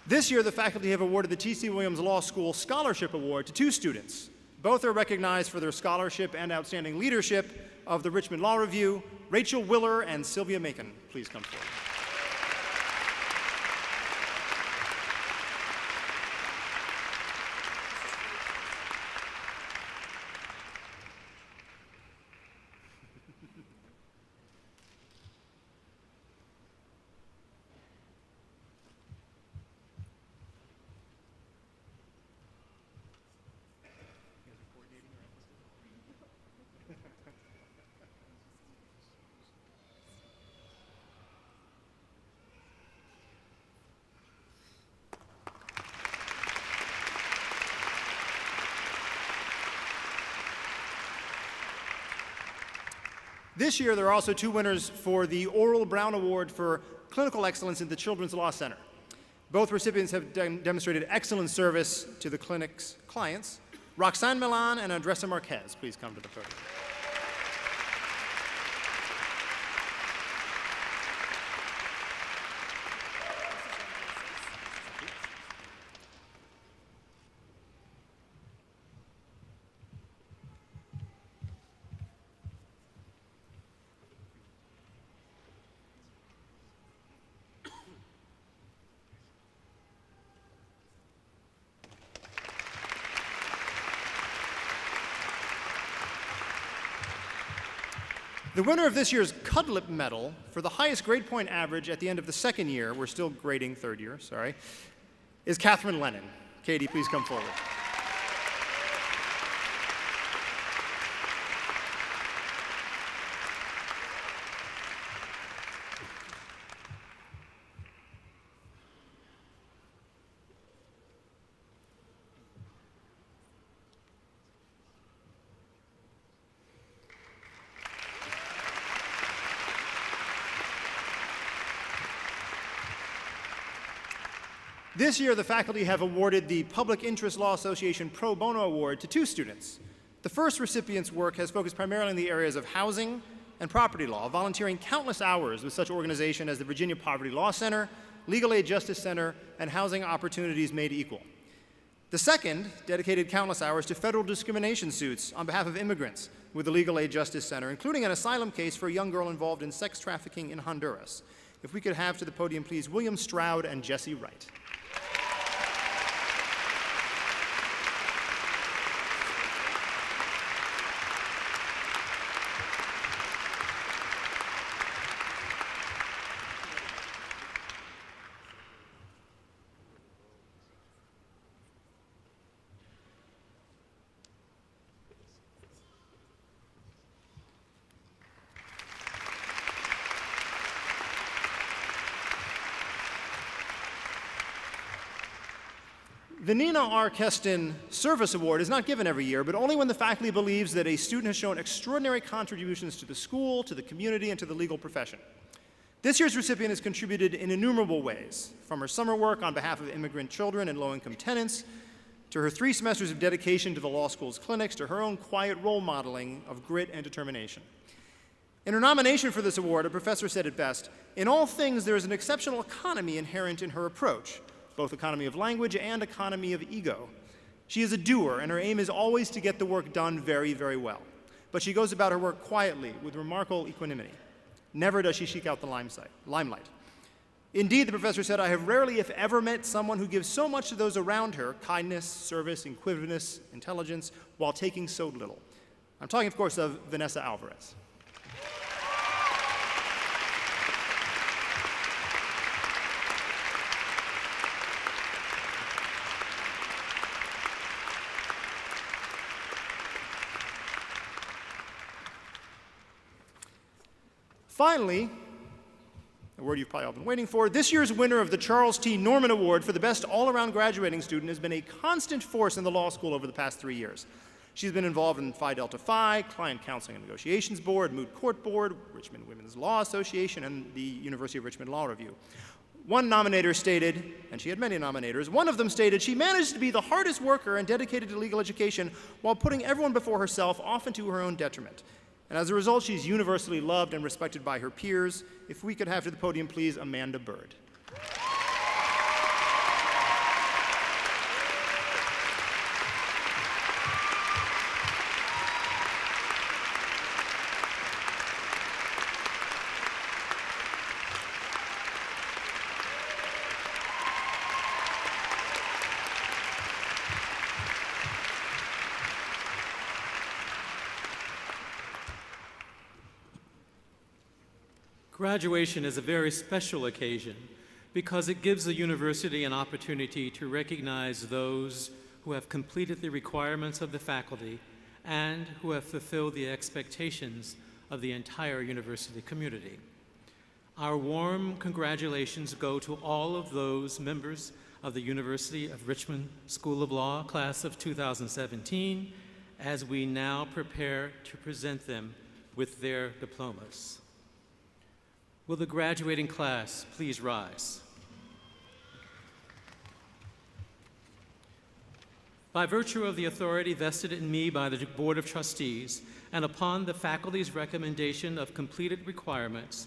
This year, the faculty have awarded the T.C. Williams Law School Scholarship Award to two students. Both are recognized for their scholarship and outstanding leadership of the Richmond Law Review. Rachel Willer and Sylvia Macon, please come forward. This year, there are also two winners for the Oral Brown Award for Clinical Excellence in the Children's Law Center. Both recipients have demonstrated excellent service to the clinic's clients. Roxanne Milan and Andressa Marquez, please come to the podium. The winner of this year's Cudlip Medal for the highest grade point average at the end of the second year, we're still grading third year, sorry, is Catherine Lennon. Katie, please come forward. This year, the faculty have awarded the Public Interest Law Association Pro Bono Award to two students. The first recipient's work has focused primarily in the areas of housing and property law, volunteering countless hours with such organizations as the Virginia Poverty Law Center, Legal Aid Justice Center, and Housing Opportunities Made Equal. The second dedicated countless hours to federal discrimination suits on behalf of immigrants with the Legal Aid Justice Center, including an asylum case for a young girl involved in sex trafficking in Honduras. If we could have to the podium, please, William Stroud and Jesse Wright. The Nina R. Keston Service Award is not given every year, but only when the faculty believes that a student has shown extraordinary contributions to the school, to the community, and to the legal profession. This year's recipient has contributed in innumerable ways, from her summer work on behalf of immigrant children and low-income tenants, to her 3 semesters of dedication to the law school's clinics, to her own quiet role modeling of grit and determination. In her nomination for this award, a professor said it best, "In all things, there is an exceptional economy inherent in her approach, both economy of language and economy of ego. She is a doer, and her aim is always to get the work done very, very well. But she goes about her work quietly, with remarkable equanimity. Never does she seek out the limelight. Indeed," the professor said, "I have rarely, if ever, met someone who gives so much to those around her, kindness, service, inquisitiveness, intelligence, while taking so little." I'm talking, of course, of Vanessa Alvarez. Finally, a word you've probably all been waiting for, this year's winner of the Charles T. Norman Award for the best all-around graduating student has been a constant force in the law school over the past 3 years. She's been involved in Phi Delta Phi, Client Counseling and Negotiations Board, Moot Court Board, Richmond Women's Law Association, and the University of Richmond Law Review. One nominator stated, and she had many nominators, one of them stated, "She managed to be the hardest worker and dedicated to legal education while putting everyone before herself, often to her own detriment. And as a result, she's universally loved and respected by her peers." If we could have to the podium, please, Amanda Bird. Graduation is a very special occasion because it gives the university an opportunity to recognize those who have completed the requirements of the faculty and who have fulfilled the expectations of the entire university community. Our warm congratulations go to all of those members of the University of Richmond School of Law class of 2017 as we now prepare to present them with their diplomas. Will the graduating class please rise? By virtue of the authority vested in me by the Board of Trustees and upon the faculty's recommendation of completed requirements,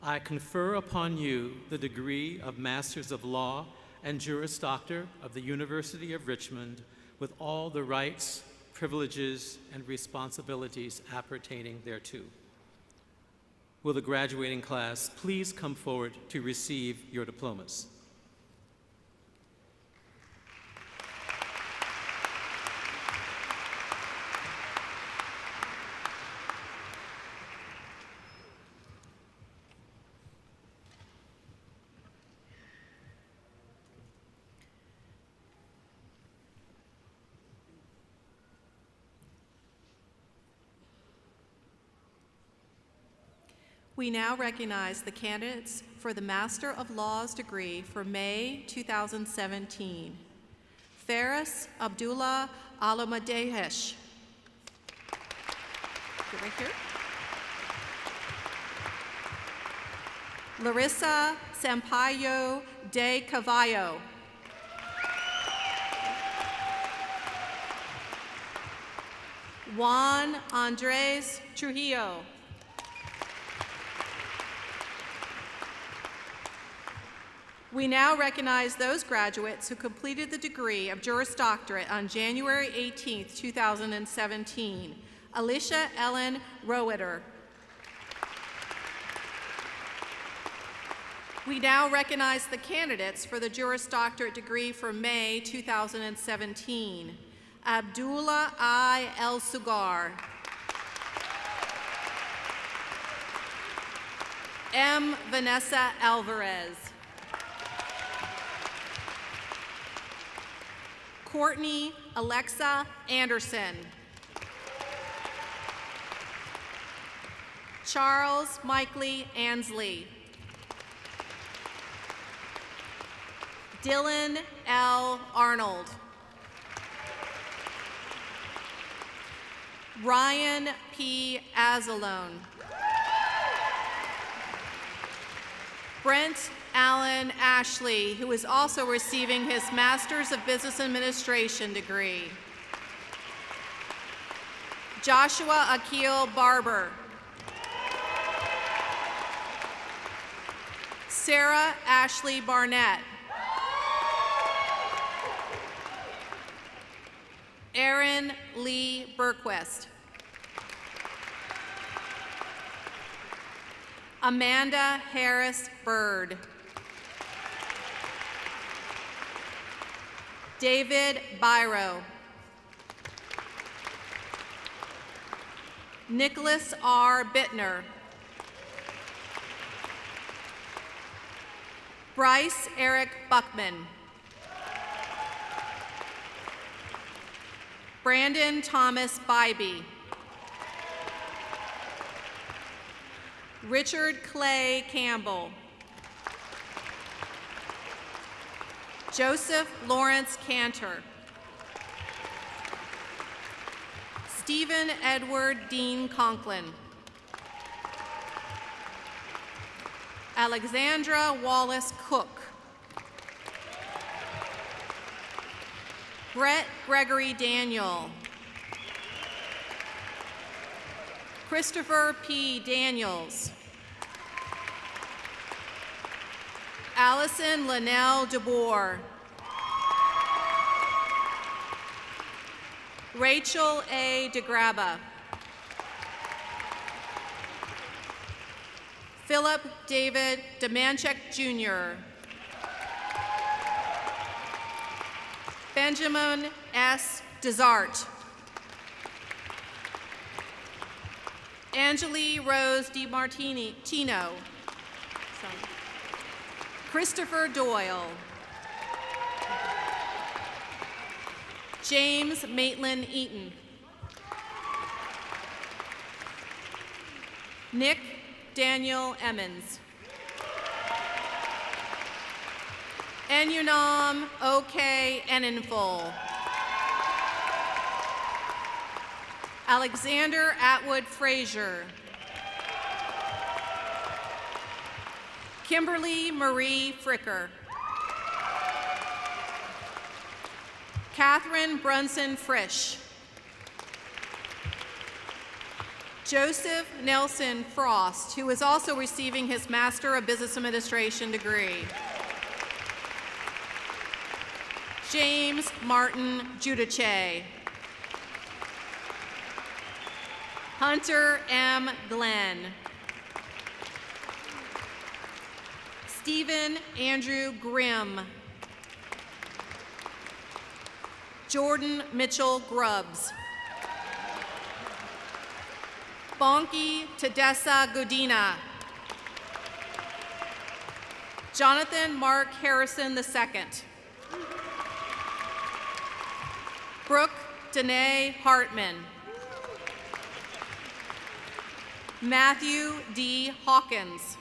I confer upon you the degree of Masters of Law and Juris Doctor of the University of Richmond with all the rights, privileges, and responsibilities appertaining thereto. Will the graduating class please come forward to receive your diplomas? We now recognize the candidates for the Master of Laws degree for May 2017. Faris Abdullah Alamadehesh. Right here. Larissa Sampaio de Cavallo. Juan Andres Trujillo. We now recognize those graduates who completed the degree of Juris Doctorate on January 18, 2017. Alicia Ellen Rowetter. We now recognize the candidates for the Juris Doctorate degree for May 2017. Abdullah I. El Sugar. M. Vanessa Alvarez. Courtney Alexa Anderson. Charles Mikely Ansley. Dylan L. Arnold. Ryan P. Azalone. Brent Allen Ashley, who is also receiving his Master's of Business Administration degree. Joshua Akil Barber. Sarah Ashley Barnett. Erin Lee Berquist. Amanda Harris Bird. David Byro. Nicholas R. Bittner. Bryce Eric Buckman. Brandon Thomas Bybee. Richard Clay Campbell. Joseph Lawrence Cantor. Stephen Edward Dean Conklin. Alexandra Wallace Cook. Brett Gregory Daniel. Christopher P. Daniels. Allison Linnell DeBoer. Rachel A. DeGraba. Philip David Demanchek Jr. Benjamin S. Desart. Angeli Rose DiMartino. Christopher Doyle. James Maitland Eaton. Nick Daniel Emmons. Enunam O.K. Enenful. Alexander Atwood Frazier. Kimberly Marie Fricker. Catherine Brunson Frisch. Joseph Nelson Frost, who is also receiving his Master of Business Administration degree. James Martin Judice. Hunter M. Glenn. Stephen Andrew Grimm. Jordan Mitchell Grubbs. Bonki Tedessa Godina. Jonathan Mark Harrison II. Brooke Danae Hartman. Matthew D. Hawkins.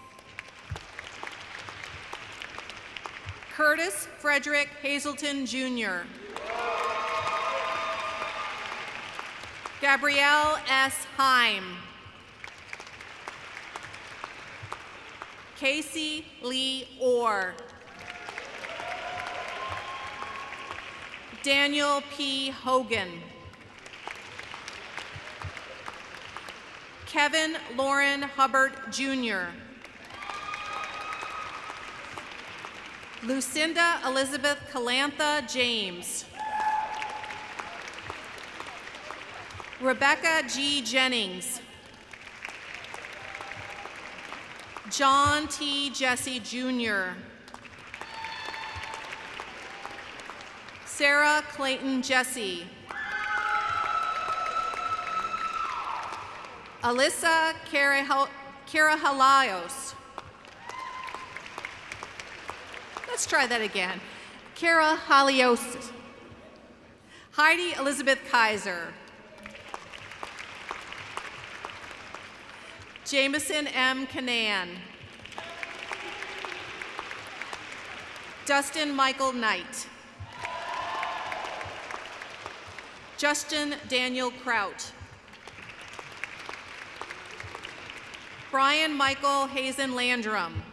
Curtis Frederick Hazelton Jr. Gabrielle S. Heim. Casey Lee Orr. Daniel P. Hogan. Kevin Lauren Hubbard Jr. Lucinda Elizabeth Calantha James. Rebecca G. Jennings. John T. Jesse Jr. Sarah Clayton Jesse. Alyssa Karahalaios. Let's try that again. Karahalaios. Heidi Elizabeth Kaiser. Jameson M. Canan. Dustin Michael Knight. Justin Daniel Kraut. Brian Michael Hazen Landrum.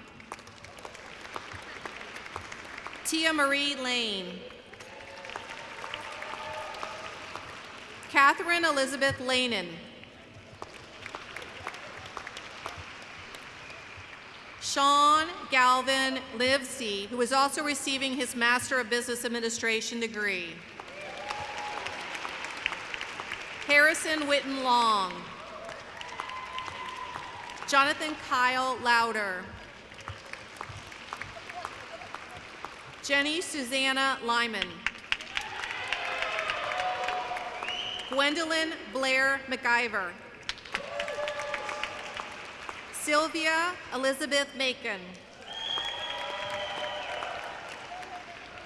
Tia Marie Lane. Catherine Elizabeth Lanin. Sean Galvin Livesey, who is also receiving his Master of Business Administration degree. Harrison Witten Long. Jonathan Kyle Lauder. Jenny Susanna Lyman. Gwendolyn Blair McIver. Sylvia Elizabeth Macon.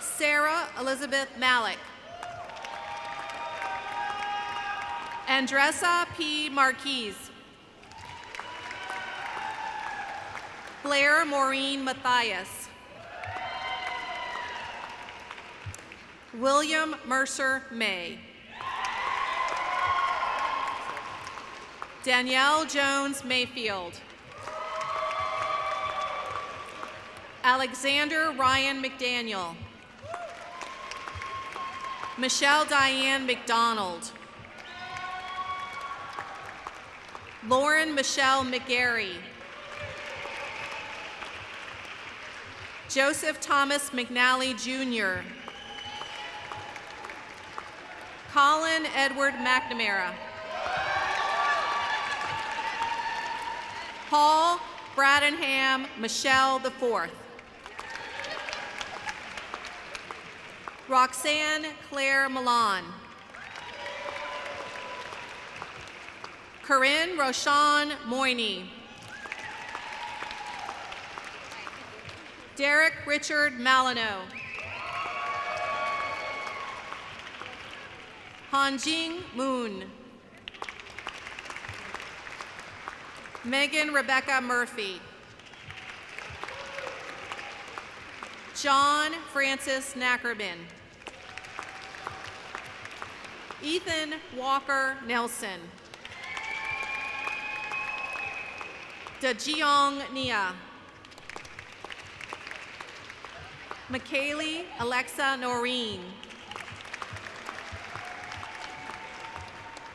Sarah Elizabeth Malik. Andressa P. Marquise. Blair Maureen Matthias. William Mercer May. Danielle Jones Mayfield. Alexander Ryan McDaniel. Michelle Diane McDonald. Lauren Michelle McGarry. Joseph Thomas McNally Jr. Colin Edward McNamara. Paul Bradenham Michelle IV. Roxanne Claire Milan. Corinne Roshan Moyni. Derek Richard Malino. Hanjing Moon. Megan Rebecca Murphy. John Francis Nackerman. Ethan Walker Nelson. Dajiong Nia. McKaylee Alexa Noreen.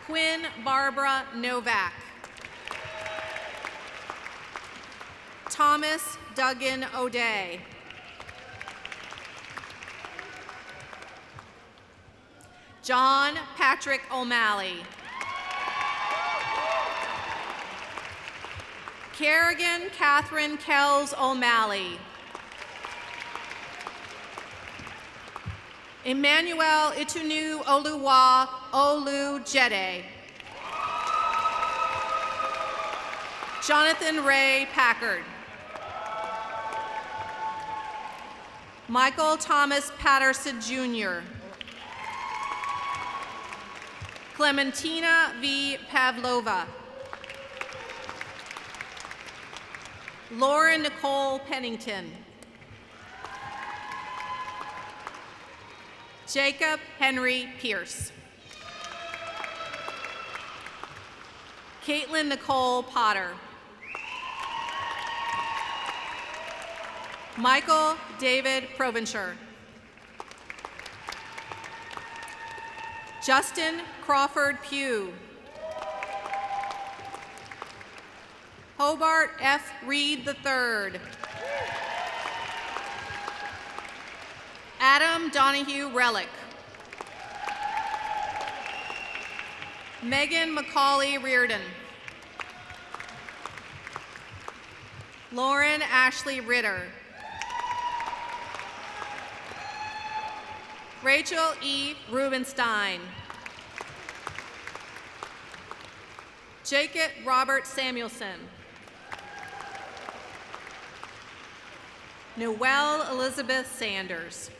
Quinn Barbara Novak. Thomas Duggan O'Day. John Patrick O'Malley. Kerrigan Catherine Kells O'Malley. Emmanuel Itunu Oluwa Olu Jede. Jonathan Ray Packard. Michael Thomas Patterson Jr. Clementina V. Pavlova. Lauren Nicole Pennington. Jacob Henry Pierce. Caitlin Nicole Potter. Michael David Provencher. Justin Crawford Pugh. Hobart F. Reed III. Adam Donahue Relic. Megan McCauley Reardon. Lauren Ashley Ritter. Rachel E. Rubenstein. Jacob Robert Samuelson. Noelle Elizabeth Sanders.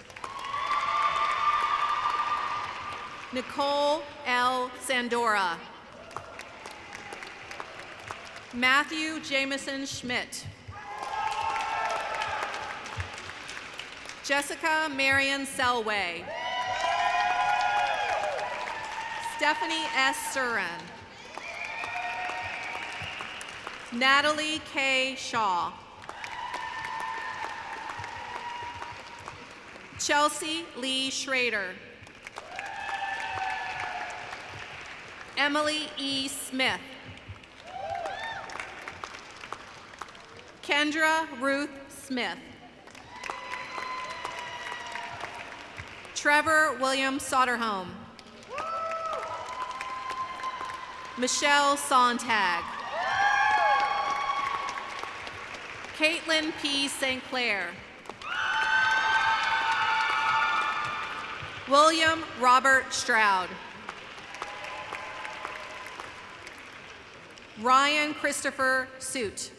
Nicole L. Sandora. Matthew Jameson Schmidt. Jessica Marion Selway. Stephanie S. Surin. Natalie K. Shaw. Chelsea Lee Schrader. Emily E. Smith. Kendra Ruth Smith. Trevor William Soderholm. Michelle Sontag. Caitlin P. St. Clair. William Robert Stroud. Ryan Christopher Suit.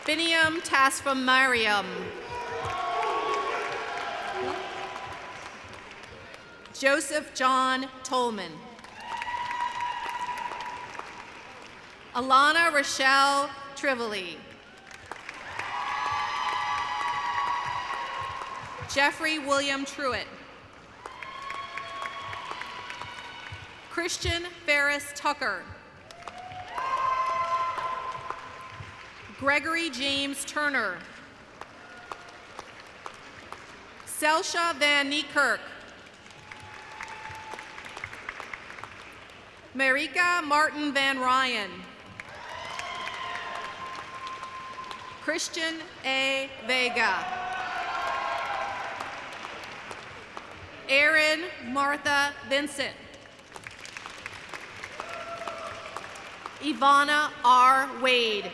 Biniam Tasfamariam. Joseph John Tolman. Alana Rochelle Trivoli. Jeffrey William Truitt. Christian Ferris Tucker. Gregory James Turner. Selsha Van Niekerk. Marika Martin Van Ryan. Christian A. Vega. Erin Martha Vincent. Ivana R. Wade.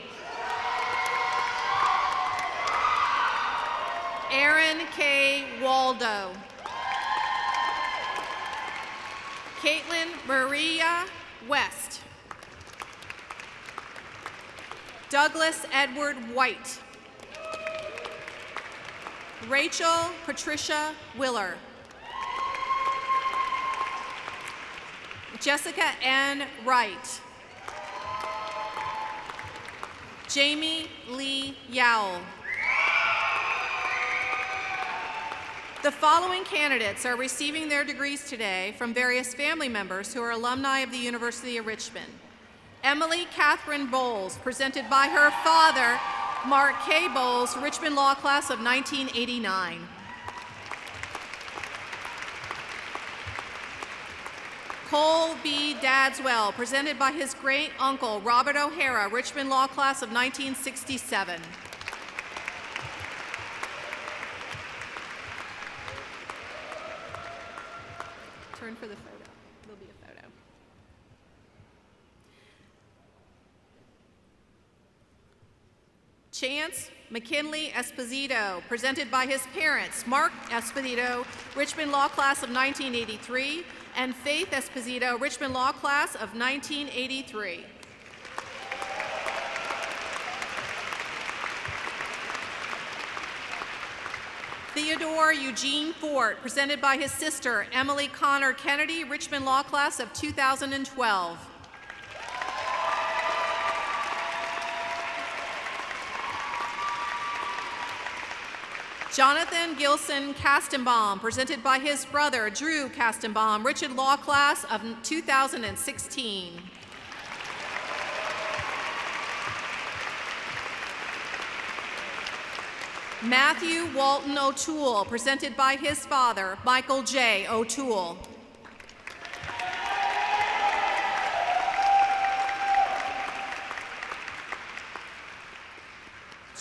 Aaron K. Waldo. Caitlin Maria West. Douglas Edward White. Rachel Patricia Willer. Jessica N. Wright. Jamie Lee Yowell. The following candidates are receiving their degrees today from various family members who are alumni of the University of Richmond. Emily Catherine Bowles, presented by her father, Mark K. Bowles, Richmond Law Class of 1989. Cole B. Dadswell, presented by his great uncle, Robert O'Hara, Richmond Law Class of 1967. Turn for the photo. There'll be a photo. Chance McKinley Esposito, presented by his parents, Mark Esposito, Richmond Law Class of 1983, and Faith Esposito, Richmond Law Class of 1983. Theodore Eugene Fort, presented by his sister, Emily Connor Kennedy, Richmond Law Class of 2012. Jonathan Gilson Castenbaum, presented by his brother, Drew Castenbaum, Richmond Law Class of 2016. Matthew Walton O'Toole, presented by his father, Michael J. O'Toole.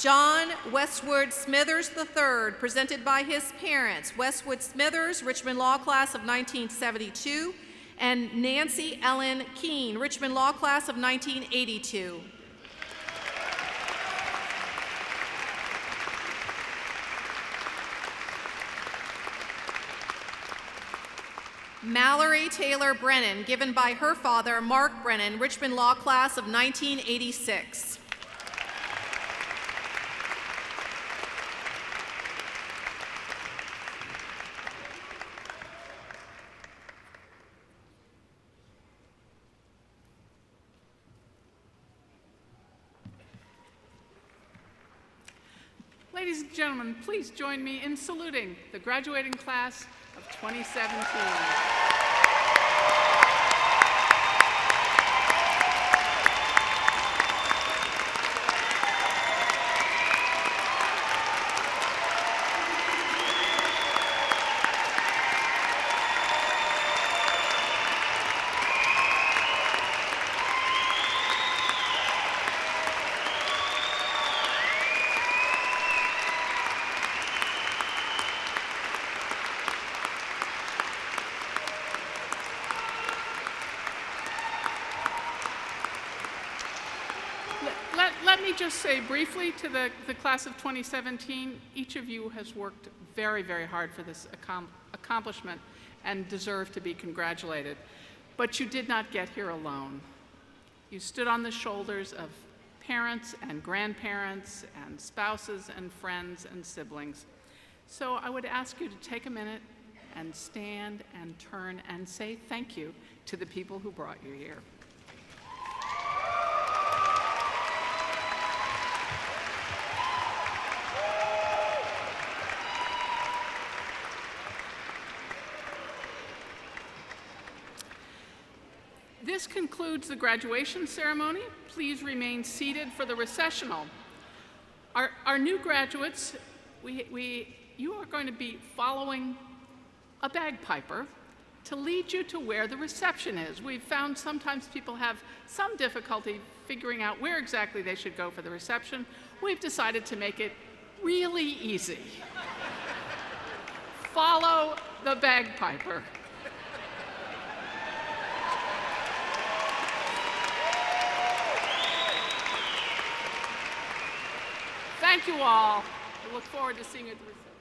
John Westwood Smithers III, presented by his parents, Westwood Smithers, Richmond Law Class of 1972, and Nancy Ellen Keene, Richmond Law Class of 1982. Mallory Taylor Brennan, given by her father, Mark Brennan, Richmond Law Class of 1986. Ladies and gentlemen, please join me in saluting the graduating class of 2017. Let me just say briefly to the class of 2017, each of you has worked very, very hard for this accomplishment and deserve to be congratulated. But you did not get here alone. You stood on the shoulders of parents and grandparents and spouses and friends and siblings. So I would ask you to take a minute and stand and turn and say thank you to the people who brought you here. This concludes the graduation ceremony. Please remain seated for the recessional. Our new graduates, you are going to be following a bagpiper to lead you to where the reception is. We've found sometimes people have some difficulty figuring out where exactly they should go for the reception. We've decided to make it really easy. Follow the bagpiper. Thank you all. I look forward to seeing you at the reception.